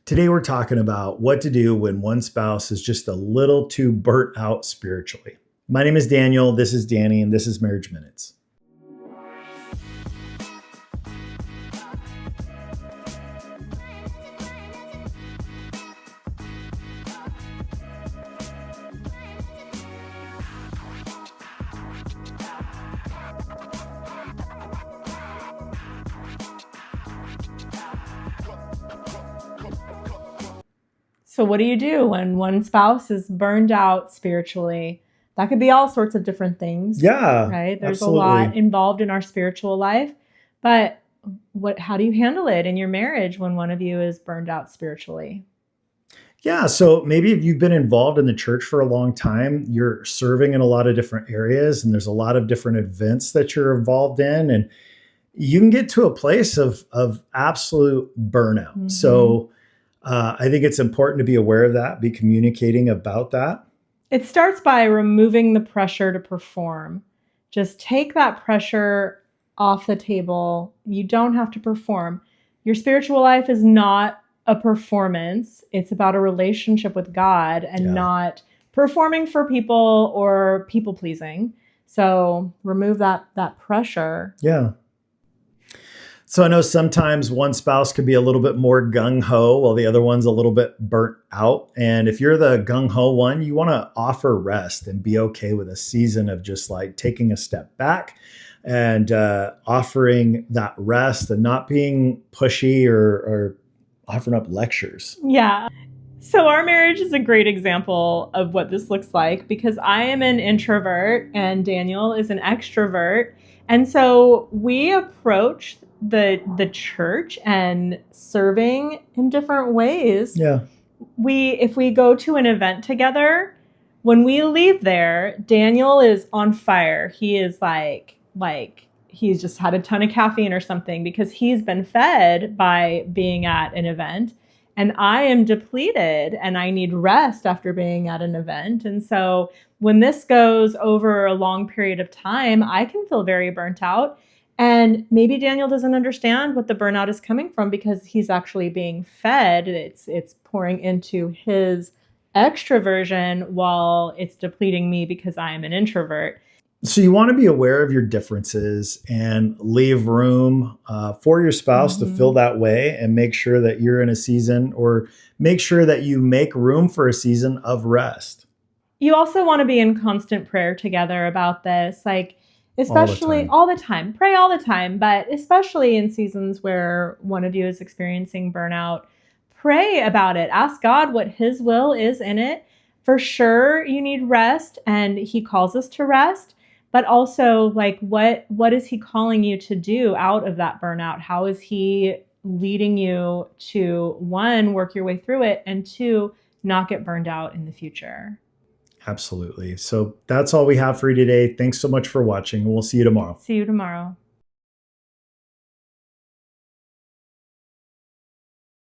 Today, we're talking about what to do when one spouse is just a little too burnt out spiritually. My name is Daniel, this is Danny, and this is Marriage Minutes. So what do you do when one spouse is burned out spiritually? That could be all sorts of different things. Yeah, Right? There's absolutely. a lot involved in our spiritual life. But how do you handle it in your marriage when one of you is burned out spiritually? Yeah, so maybe if you've been involved in the church for a long time, you're serving in a lot of different areas, and there's a lot of different events that you're involved in, and you can get to a place of absolute burnout. Mhm. So I think it's important to be aware of that, be communicating about that. It starts by removing the pressure to perform. Just take that pressure off the table. You don't have to perform. Your spiritual life is not a performance. It's about a relationship with God and Yeah. not performing for people or people pleasing. So remove that pressure. Yeah. So I know sometimes one spouse could be a little bit more gung ho while the other one's a little bit burnt out. And if you're the gung ho one, you want to offer rest and be okay with a season of just like taking a step back and offering that rest and not being pushy or offering up lectures. Yeah. So our marriage is a great example of what this looks like because I am an introvert and Daniel is an extrovert. And so we approach the church and serving in different ways. Yeah. If we go to an event together, when we leave there, Daniel is on fire. He is like he's just had a ton of caffeine or something because he's been fed by being at an event. And I am depleted and I need rest after being at an event. And so when this goes over a long period of time, I can feel very burnt out. And maybe Daniel doesn't understand what the burnout is coming from because he's actually being fed. It's pouring into his extroversion while it's depleting me because I am an introvert. So you want to be aware of your differences and leave room for your spouse to feel that way, and make sure that you're in a season, or make sure that you make room for a season of rest. You also want to be in constant prayer together about this, especially all the time. Pray all the time, but especially in seasons where one of you is experiencing burnout, pray about it. Ask God what his will is in it. For sure, you need rest, and he calls us to rest. But also, what is he calling you to do out of that burnout? How is he leading you to, one, work your way through it, and two, not get burned out in the future? Absolutely. So that's all we have for you today. Thanks so much for watching. We'll see you tomorrow. See you tomorrow.